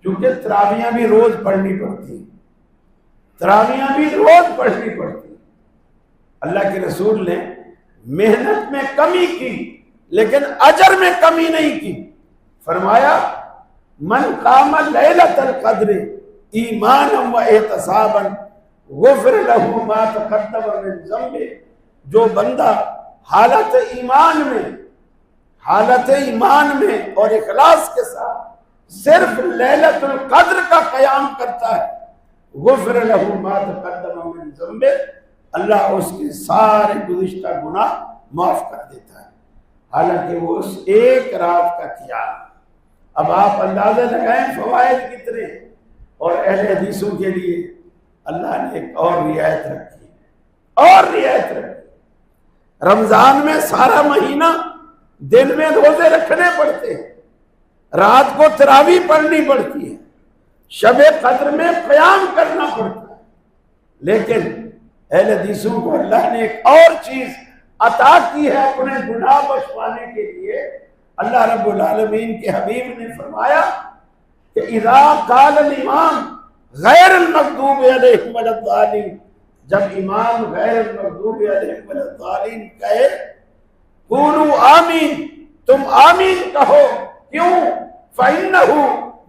کیونکہ تراویحاں بھی روز پڑھنی پڑتی ہیں، تراویحاں بھی روز پڑھنی پڑتی ہیں۔ اللہ کے رسول نے محنت میں کمی کی لیکن اجر میں کمی نہیں کی۔ فرمایا من قام لیلۃ القدر ایمانا و احتسابا غفر له ما تقدم من ذنبه، جو بندہ حالت ایمان میں اور اخلاص کے ساتھ صرف لیلۃ القدر کا قیام کرتا ہے، غفر له ما تقدم من ذنبه، اللہ اس کے سارے گزشتہ گناہ معاف کر دیتا ہے، حالانکہ وہ اس ایک رات کا کیا۔ اب آپ اندازہ لگائیں فوائد کتنے، اور اہل حدیثوں کے لیے اللہ نے ایک اور رعایت رکھی، رمضان میں سارا مہینہ دن میں روزے رکھنے پڑتے ہیں، رات کو تراویح پڑھنی پڑتی ہے، شب قدر میں قیام کرنا پڑتا ہے، لیکن اہل حدیثوں کو اللہ نے ایک اور چیز عطا کی ہے اپنے گناہ بخشوانے کے لیے۔ اللہ رب العالمین کے حبیب نے فرمایا کہ اذا قال الامام غیر المغضوب علیہم ولا الضالین، جب امام غیر المغضوب علیہم ولا الضالین کہے قولوا آمین، تم آمین کہو، کیوں؟ فإنه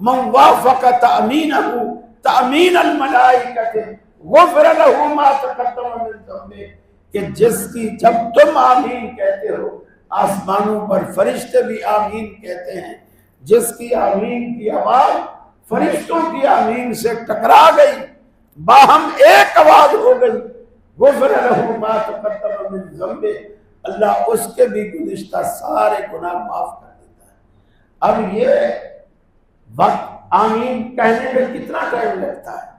من وافق تأمینہ تأمین الملائکۃ غفر له ما تقدم من ذنبہ، کہ جس کی جب تم آمین کہتے ہو آسمانوں پر فرشتے بھی آمین کہتے ہیں، جس کی آمین کی آواز فرشتوں کی آمین سے ٹکرا گئی، باہم ایک آواز ہو گئی، غفر له ما تقدم من ذنبہ، اللہ اس کے بھی گزشتہ سارے گناہ معاف کر دیتا ہے۔ اب یہ وقت آمین کہنے میں کتنا ٹائم لگتا ہے،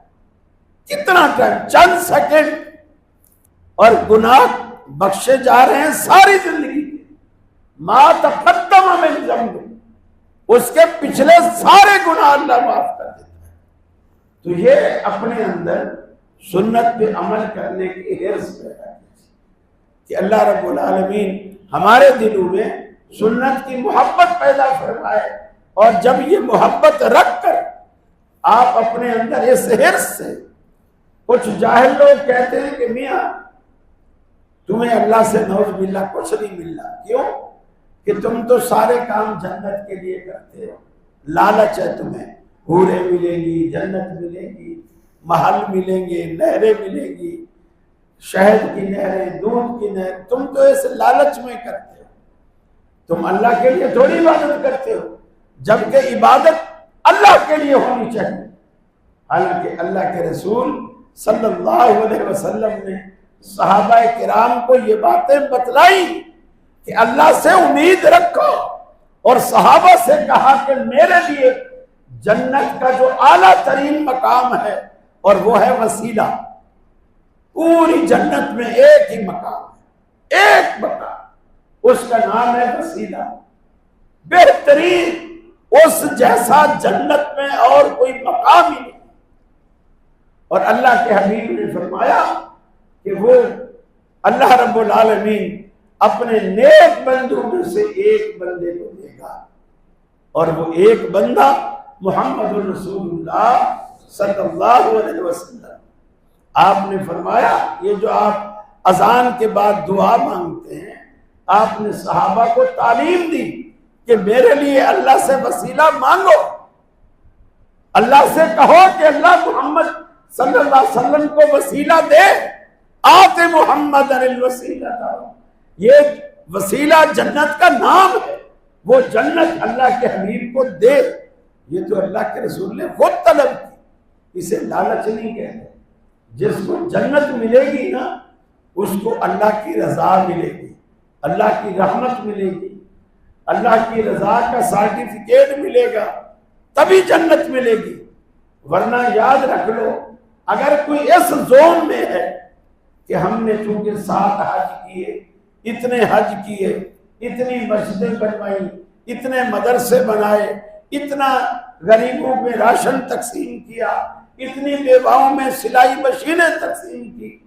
کتنا ٹائم، چند سیکنڈ، اور گناہ بخشے جا رہے ہیں ساری زندگی کے، ما تقدم من ذنب، اس کے پچھلے سارے گناہ اللہ معاف کر دیتا ہے۔ تو یہ اپنے اندر سنت پہ عمل کرنے کی حرص پیدا کی کہ اللہ رب العالمین ہمارے دلوں میں سنت کی محبت پیدا فرمائے، اور جب یہ محبت رکھ کر آپ اپنے اندر اس حرص سے، کچھ جاہل لوگ کہتے ہیں کہ میاں تمہیں اللہ سے نعوذ باللہ کچھ نہیں ملنا، کیوں؟ کہ تم تو سارے کام جنت کے لیے کرتے ہو، لالچ ہے تمہیں، حوریں ملیں گی، جنت ملے گی، محل ملیں گے، نہریں ملیں گی، شہد کی نہریں، دودھ کی نہر، تم تو اس لالچ میں کرتے ہو، تم اللہ کے لیے تھوڑی عبادت کرتے ہو، جبکہ عبادت اللہ کے لیے ہونی چاہیے۔ حالانکہ اللہ کے رسول صلی اللہ علیہ وسلم نے صحابہ کرام کو یہ باتیں بتلائی کہ اللہ سے امید رکھو، اور صحابہ سے کہا کہ میرے لیے جنت کا جو اعلیٰ ترین مقام ہے اور وہ ہے وسیلہ، پوری جنت میں ایک ہی مقام ہے، ایک مقام، اس کا نام ہے وسیلہ، بہترین اس جیسا جنت میں اور کوئی مقام ہی نہیں۔ اور اللہ کے حبیب نے فرمایا کہ وہ اللہ رب العالمین اپنے نیک بندوں میں سے ایک بندے کو دے گا، اور وہ ایک بندہ محمد رسول اللہ صلی اللہ علیہ وسلم۔ آپ نے فرمایا یہ جو آپ اذان کے بعد دعا مانگتے ہیں، آپ نے صحابہ کو تعلیم دی کہ میرے لیے اللہ سے وسیلہ مانگو، اللہ سے کہو کہ اللہ محمد صلی اللہ علیہ وسلم کو وسیلہ دے، آت محمد الوسیلہ، یہ وسیلہ جنت کا نام ہے، وہ جنت اللہ کے حبیب کو دے۔ یہ تو اللہ کے رسول نے خود طلب کی، اسے لالچ نہیں کہتے۔ جس کو جنت ملے گی نا، اس کو اللہ کی رضا ملے گی، اللہ کی رحمت ملے گی، اللہ کی رضا کا سرٹیفکیٹ ملے گا، تبھی جنت ملے گی۔ ورنہ یاد رکھ لو، اگر کوئی اس زون میں ہے کہ ہم نے چونکہ 7 حج کیے، اتنے حج کیے، اتنی مسجدیں بنوائی، اتنے مدرسے بنائے، اتنا غریبوں میں راشن تقسیم کیا، اتنی بیواؤں میں سلائی مشینیں تقسیم کی،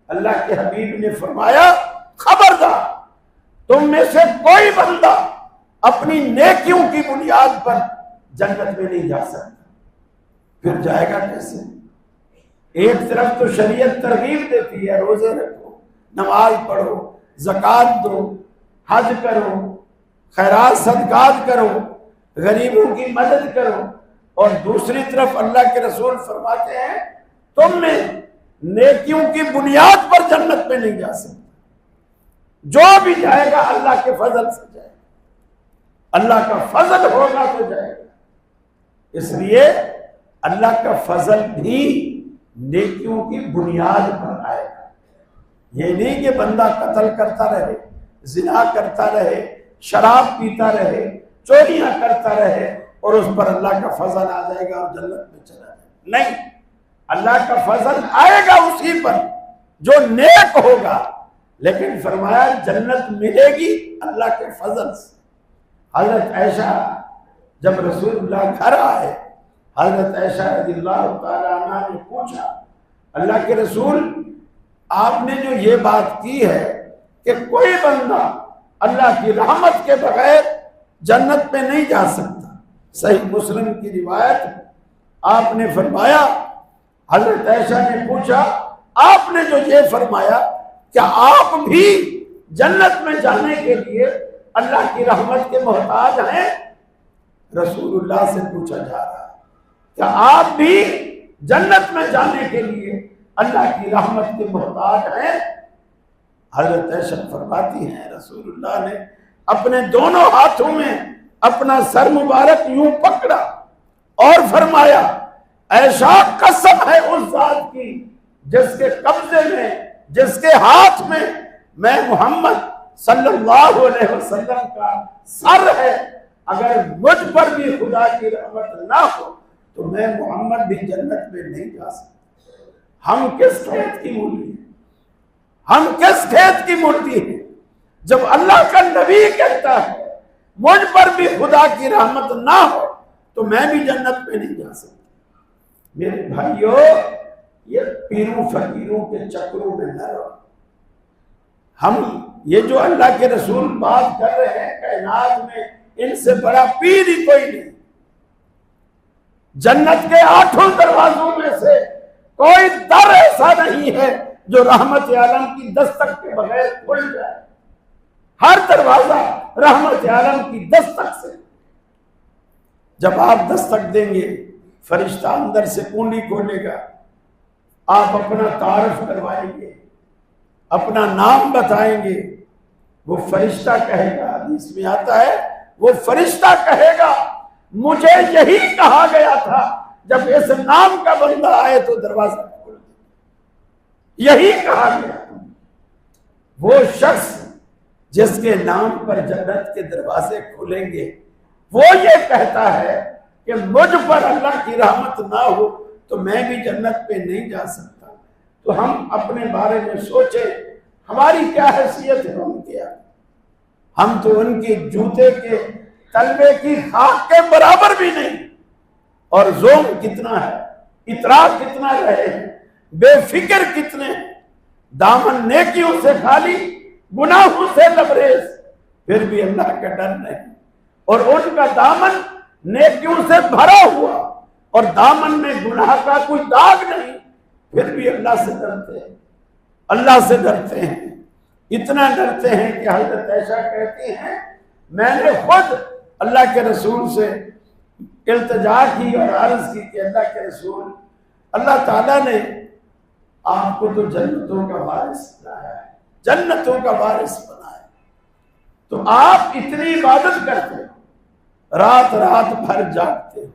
اللہ کے حبیب نے فرمایا خبردار، تم میں سے کوئی بندہ اپنی نیکیوں کی بنیاد پر جنت میں نہیں جا سکتا، پھر جائے گا کیسے؟ ایک طرف تو شریعت ترغیب دیتی ہے روزے رکھو، نماز پڑھو، زکوٰۃ دو، حج کرو، خیرات صدقات کرو، غریبوں کی مدد کرو، اور دوسری طرف اللہ کے رسول فرماتے ہیں تم میں نیکیوں کی بنیاد پر جنت میں نہیں جا سکتے، جو بھی جائے گا اللہ کے فضل سے جائے گا، اللہ کا فضل ہوگا تو جائے گا۔ اس لیے اللہ کا فضل بھی نیکیوں کی بنیاد پر آئے گا۔ یہ نہیں کہ بندہ قتل کرتا رہے، زنا کرتا رہے، شراب پیتا رہے، چوریاں کرتا رہے اور اس پر اللہ کا فضل آ جائے گا اور جنت میں چلا جائے گا۔ نہیں، اللہ کا فضل آئے گا اسی پر جو نیک ہوگا، لیکن فرمایا جنت ملے گی اللہ کے فضل سے۔ حضرت عائشہ جب رسول اللہ گھر آئے، حضرت عائشہ رضی اللہ تعالیٰ عنہ نے پوچھا اللہ کے رسول آپ نے جو یہ بات کی ہے کہ کوئی بندہ اللہ کی رحمت کے بغیر جنت میں نہیں جا سکتا، صحیح مسلم کی روایت، آپ نے فرمایا، حضرت عائشہ نے پوچھا آپ نے جو یہ فرمایا کیا آپ بھی جنت میں جانے کے لیے اللہ کی رحمت کے محتاج ہیں؟ رسول اللہ سے پوچھا جا رہا ہے کیا آپ بھی جنت میں جانے کے لیے اللہ کی رحمت کے محتاج ہیں؟ حضرت عائشہ فرماتی ہیں رسول اللہ نے اپنے دونوں ہاتھوں میں اپنا سر مبارک یوں پکڑا اور فرمایا عائشہ قسم ہے اس ذات کی جس کے قبضے میں، جس کے ہاتھ میں محمد صلی اللہ علیہ وسلم کا سر ہے، اگر مجھ پر بھی خدا کی رحمت نہ ہو تو میں محمد بھی جنت میں نہیں جا سکتا۔ ہم کس کھیت کی مولی ہیں؟ ہم کس کھیت کی مولی ہیں جب اللہ کا نبی کہتا ہے مجھ پر بھی خدا کی رحمت نہ ہو تو میں بھی جنت میں نہیں جا سکتا۔ میرے بھائیوں، یہ پیروں فقیروں کے چکروں میں نہ رہو۔ ہم یہ جو اللہ کے رسول بات کر رہے ہیں کائنات میں ان سے بڑا پیر ہی کوئی نہیں۔ جنت کے 8 دروازوں میں سے کوئی در ایسا نہیں ہے جو رحمت عالم کی دستک کے بغیر کھل جائے، ہر دروازہ رحمت عالم کی دستک سے۔ جب آپ دستک دیں گے فرشتہ اندر سے کنڈی کھولے گا، آپ اپنا تعارف کروائیں گے، اپنا نام بتائیں گے، وہ فرشتہ کہے گا، حدیث میں آتا ہے وہ فرشتہ کہے گا مجھے یہی کہا گیا تھا جب اس نام کا بندہ آئے تو دروازہ کھول دے، یہی کہا گیا۔ وہ شخص جس کے نام پر جنت کے دروازے کھلیں گے وہ یہ کہتا ہے کہ مجھ پر اللہ کی رحمت نہ ہو تو میں بھی جنت پہ نہیں جا سکتا۔ تو ہم اپنے بارے میں سوچیں ہماری کیا حیثیت ہے، ہم کیا، ہم تو ان کے جوتے کے تلوے کی خاک کے برابر بھی نہیں، اور زوم کتنا ہے، اطراء کتنا رہے ہیں، بے فکر کتنے ہیں، دامن نیکیوں سے خالی، گناہوں سے لبریز، پھر بھی اللہ کا ڈر نہیں، اور ان کا دامن نیکیوں سے بھرا ہوا اور دامن میں گناہ کا کوئی داغ نہیں، پھر بھی اللہ سے ڈرتے ہیں، اللہ سے ڈرتے ہیں، اتنا ڈرتے ہیں کہ حضرت عائشہ کہتی ہیں میں نے خود اللہ کے رسول سے التجا کی اور عرض کی کہ اللہ کے رسول اللہ تعالیٰ نے آپ کو تو جنتوں کا وارث بنایا ہے، جنتوں کا وارث بنایا ہے، تو آپ اتنی عبادت کرتے ہو، رات رات بھر جاگتے ہو،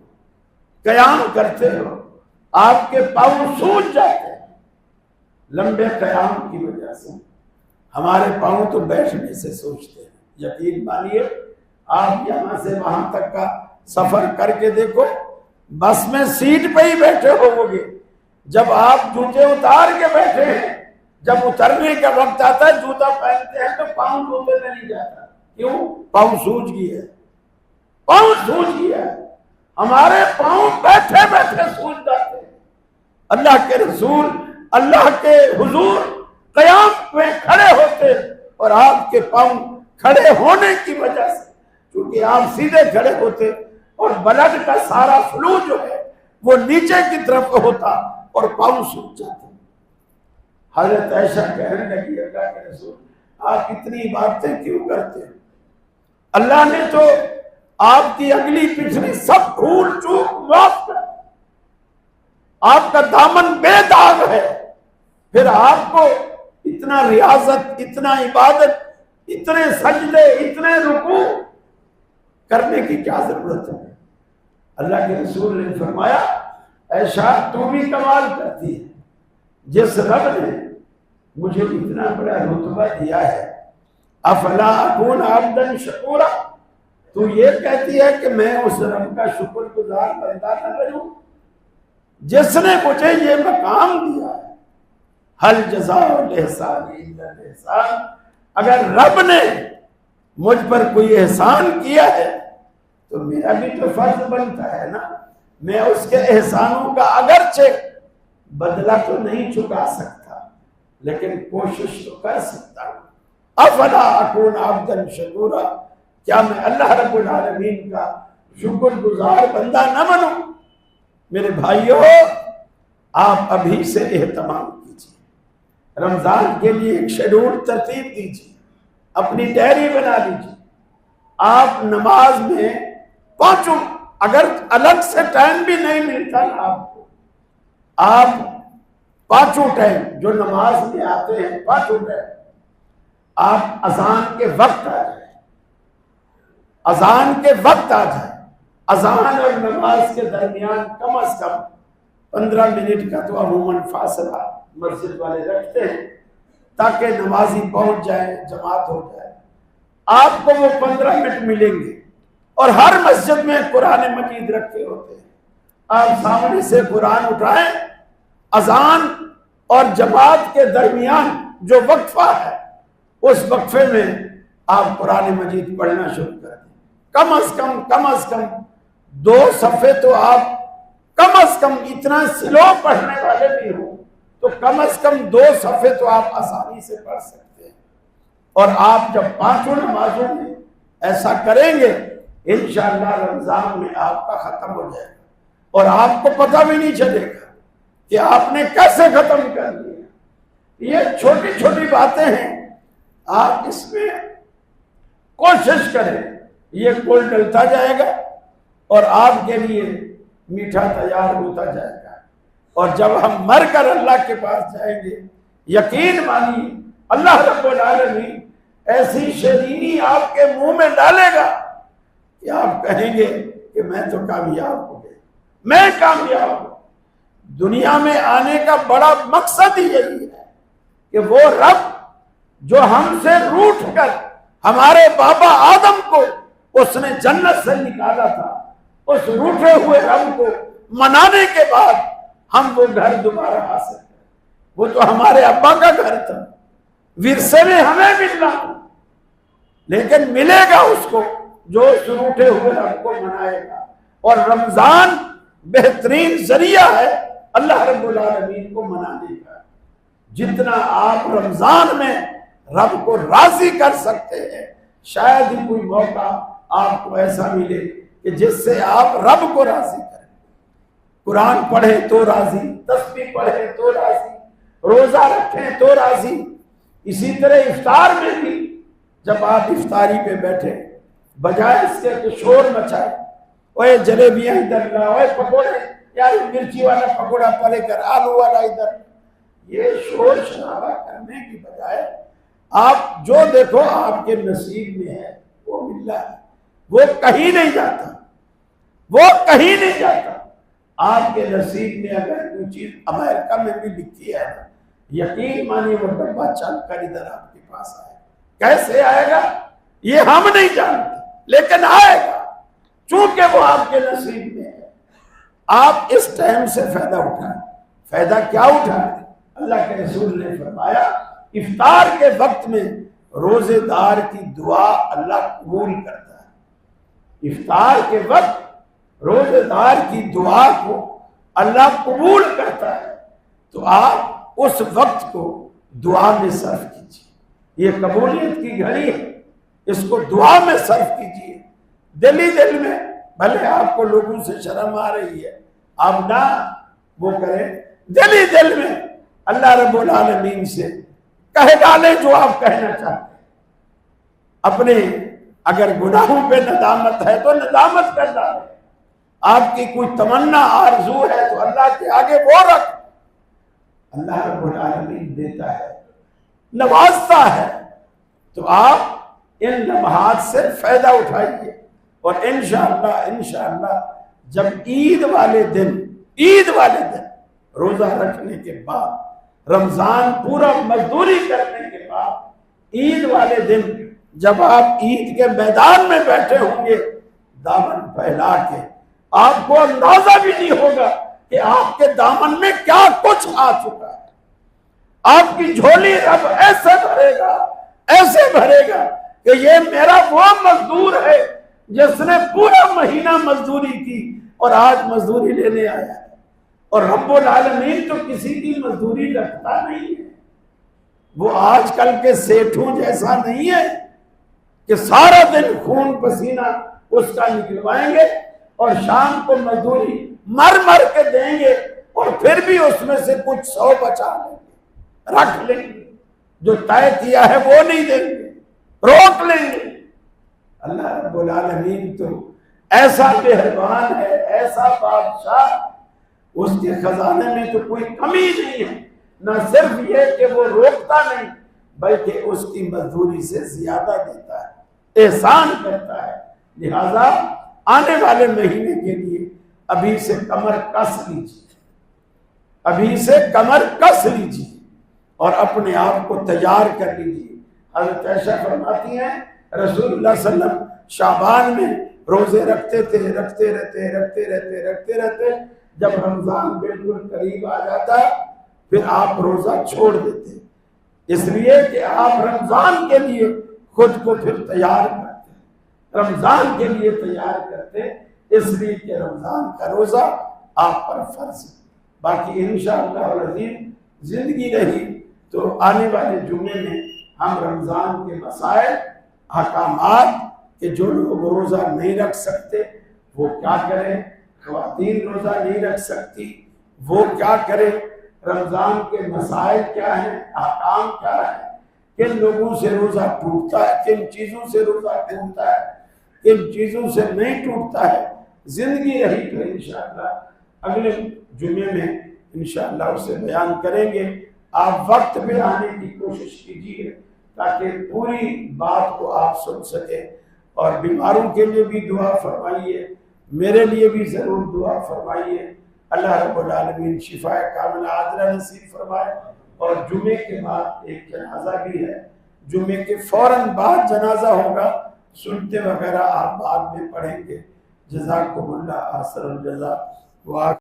قیام کرتے ہو، آپ کے پاؤں سوج جاتے ہیں لمبے قیام کی وجہ سے، ہمارے پاؤں تو بیٹھنے سے سوچتے ہیں۔ یقین مانیے آپ یہاں سے وہاں تک کا سفر کر کے دیکھو، بس میں سیٹ پہ ہی بیٹھے ہو گے، جب آپ جوتے اتار کے بیٹھے ہیں، جب اترنے کا وقت آتا ہے جوتا پہنتے ہیں تو پاؤں جوتے میں نہیں جاتا، کیوں؟ پاؤں سوج گیا ہے، پاؤں سوج گیا ہے، ہمارے پاؤں بیٹھے بیٹھے سوج جاتے ہیں۔ اللہ کے رسول اللہ کے حضور قیام میں کھڑے ہوتے اور آپ کے پاؤں کھڑے ہونے کی وجہ سے، کیونکہ آپ سیدھے کھڑے ہوتے اور بلڈ کا سارا فلو جو ہے وہ نیچے کی طرف ہوتا اور پاؤں سوکھ جاتے۔ حضرت عائشہ کہنے لگی اللہ کے رسول آپ اتنی عبادتیں کیوں کرتے ہیں؟ اللہ نے تو آپ کی اگلی پچھلی سب بھول چوک معاف کر، آپ کا دامن بے داغ ہے، پھر آپ کو اتنا ریاضت، اتنا عبادت، اتنے سجدے، اتنے رکوع کرنے کی کیا ضرورت ہے؟ اللہ کے رسول نے فرمایا عائشہ تو بھی کمال کرتی ہے، جس رب نے مجھے اتنا بڑا رتبہ دیا ہے، افلا اکون عبدا شکورا، تو یہ کہتی ہے کہ میں اس رب کا شکر گزار بندہ نہ بنوں جس نے مجھے یہ مقام دیا ہے؟ حل جزاء الاحسان الا الاحسان، اگر رب نے مجھ پر کوئی احسان کیا ہے تو میرا بھی تو فرض بنتا ہے نا، میں اس کے احسانوں کا اگرچہ بدلہ تو نہیں چکا سکتا لیکن کوشش تو کر سکتا ہوں۔ افلا اکون عبدا شکورا، کیا میں اللہ رب العالمین کا شکر گزار بندہ نہ بنوں؟ میرے بھائیوں، آپ ابھی سے اہتمام کیجیے، رمضان کے لیے ایک شیڈول ترتیب دیجیے، اپنی ڈائری بنا لیجیے، آپ نماز میں پہنچوں، اگر الگ سے ٹائم بھی نہیں ملتا نا آپ کو، آپ پانچوں ٹائم جو نماز میں آتے ہیں پانچوں ٹائم آپ اذان کے وقت آ جائیں، اذان کے وقت آ جائیں، اذان اور نماز کے درمیان کم از کم 15 منٹ کا تو عموماً فاصلہ مسجد والے رکھتے ہیں تاکہ نمازی پہنچ جائے، جماعت ہو جائے۔ آپ کو وہ 15 منٹ ملیں گے، اور ہر مسجد میں قرآن مجید رکھے ہوتے ہیں، آپ سامنے سے قرآن اٹھائیں، اذان اور جماعت کے درمیان جو وقفہ ہے اس وقفے میں آپ قرآن مجید پڑھنا شروع کر دیں، کم از کم 2 صفحے تو آپ کم از کم، اتنا سلو پڑھنے والے بھی ہوں تو کم از کم 2 صفحے تو آپ آسانی سے پڑھ سکتے ہیں۔ اور آپ جب پانچوں نمازوں میں ایسا کریں گے انشاءاللہ رمضان میں آپ کا ختم ہو جائے گا اور آپ کو پتہ بھی نہیں چلے گا کہ آپ نے کیسے ختم کر دیا۔ یہ چھوٹی چھوٹی باتیں ہیں، آپ اس میں کوشش کریں، یہ گل ڈلتا جائے گا اور آپ کے لیے میٹھا تیار ہوتا جائے گا، اور جب ہم مر کر اللہ کے پاس جائیں گے یقین مانیے اللہ رب العالمین ایسی شیرینی آپ کے منہ میں ڈالے گا کہ آپ کہیں گے کہ میں تو کامیاب ہو گیا، میں کامیاب ہوں۔ دنیا میں آنے کا بڑا مقصد ہی یہی ہے کہ وہ رب جو ہم سے روٹھ کر ہمارے بابا آدم کو اس نے جنت سے نکالا تھا، اس روٹھے ہوئے رب کو منانے کے بعد ہم وہ گھر دوبارہ حاصل کریں۔ وہ تو ہمارے ابا کا گھر تھا، ورثے میں ہمیں ملنا، لیکن ملے گا اس کو جو اس روٹھے ہوئے رب کو منائے گا۔ اور رمضان بہترین ذریعہ ہے اللہ رب العالمین کو منانے کا۔ جتنا آپ رمضان میں رب کو راضی کر سکتے ہیں، شاید ہی کوئی موقع آپ کو ایسا ملے کہ جس سے آپ رب کو راضی کریں۔ قرآن پڑھیں تو راضی، تسبیح پڑھیں تو راضی، روزہ رکھیں تو راضی۔ اسی طرح افطار میں بھی جب آپ افطاری پہ بیٹھے بجائے اس کے کہ شور مچائے، اوے جلیبیاں ادھر لا، اوے پکوڑے، یار مرچی والا پکوڑا پلے کر، آلو والا ادھر، یہ شور شرابہ کرنے کی بجائے آپ جو دیکھو آپ کے نصیب میں ہے وہ مل رہا ہے، وہ کہیں نہیں جاتا، وہ کہیں نہیں جاتا۔ آپ کے نصیب میں اگر کوئی چیز امریکہ میں بھی لکھی ہے یقین مانیے وہ ڈبہ چل کر ادھر آپ کے پاس آئے گا۔ کیسے آئے گا یہ ہم نہیں جانتے، لیکن آئے گا چونکہ وہ آپ کے نصیب میں ہے۔ آپ اس ٹائم سے فائدہ اٹھائیں۔ فائدہ کیا اٹھائیں؟ اللہ کے رسول نے فرمایا افطار کے وقت میں روزے دار کی دعا اللہ قبول کرتا ہے۔ افطار کے وقت روزے دار کی دعا کو اللہ قبول کرتا ہے، تو آپ اس وقت کو دعا میں صرف کیجیے۔ یہ قبولیت کی گھڑی ہے، اس کو دعا میں صرف کیجیے۔ دل ہی دل میں، بھلے آپ کو لوگوں سے شرم آ رہی ہے آپ نہ وہ کریں، دل ہی دل میں اللہ رب العالمین سے کہہ ڈالیں جو آپ کہنا چاہتے ہیں۔ اپنے اگر گناہوں پہ ندامت ہے تو ندامت کر ڈالیں، آپ کی کوئی تمنا آرزو ہے تو اللہ کے آگے وہ رکھ، اللہ رب العالمین دیتا ہے، نوازتا ہے۔ تو آپ ان لمحات سے فائدہ اٹھائیے، اور انشاءاللہ جب عید والے دن روزہ رکھنے کے بعد، رمضان پورا مزدوری کرنے کے بعد، عید والے دن جب آپ عید کے میدان میں بیٹھے ہوں گے دامن پھیلا کے، آپ کو اندازہ بھی نہیں ہوگا کہ آپ کے دامن میں کیا کچھ آ چکا ہے۔ آپ کی جھولی رب ایسے بھرے گا کہ یہ میرا وہ مزدور ہے جس نے پورا مہینہ مزدوری کی اور آج مزدوری لینے آیا ہے۔ اور رب العالمین تو کسی کی مزدوری رکھتا نہیں ہے، وہ آج کل کے سیٹھوں جیسا نہیں ہے کہ سارا دن خون پسینہ اس کا نکلوائیں گے اور شام کو مزدوری مر کے دیں گے، اور پھر بھی اس میں سے کچھ 100 بچا لیں گے، رکھ لیں گے، جو طے کیا ہے وہ نہیں دیں گے، روک لیں گے۔ اللہ رب العالمین تو ایسا مہربان ہے، ایسا بادشاہ، اس کے خزانے میں تو کوئی کمی نہیں ہے۔ نہ صرف یہ کہ وہ روکتا نہیں بلکہ اس کی مزدوری سے زیادہ دیتا ہے، احسان کرتا ہے۔ لہذا آنے والے مہینے کے لیے ابھی سے کمر کس لیجیے اور اپنے آپ کو تیار کر لیجیے۔ حضرت عائشہ فرماتی ہیں رسول اللہ صلی اللہ علیہ وسلم شعبان میں روزے رکھتے رہتے، جب رمضان بالکل قریب آ جاتا پھر آپ روزہ چھوڑ دیتے، اس لیے کہ آپ رمضان کے لیے خود کو پھر تیار کرتے، اس لیے کہ رمضان کا روزہ آپ پر فرض ہے۔ باقی انشاءاللہ العظیم زندگی رہی تو آنے والے جمعے میں ہم رمضان کے مسائل، احکامات کہ جو لوگ روزہ نہیں رکھ سکتے وہ کیا کریں، خواتین روزہ نہیں رکھ سکتی وہ کیا کریں، رمضان کے مسائل کیا ہیں، احکام کیا ہیں، کن لوگوں سے روزہ ٹوٹتا ہے، کن چیزوں سے روزہ ٹوٹتا ہے، کن چیزوں سے نہیں ٹوٹتا ہے۔ زندگی رہی تو انشاءاللہ اگلے جمعے میں انشاءاللہ اسے بیان کریں گے۔ آپ وقت پہ آنے کی کوشش کیجیے تاکہ پوری بات کو آپ سن سکیں، اور بیماروں کے لیے بھی دعا فرمائیے، میرے لیے بھی ضرور دعا فرمائیے۔ اللہ رب العالمین شفا کاملہ عاجلہ نصیب فرمائے۔ اور جمعے کے بعد ایک جنازہ بھی ہے، جمعے کے فوراً بعد جنازہ ہوگا، سنتے وغیرہ آپ بعد میں پڑھیں گے۔ جزاکم اللہ احسن الجزا۔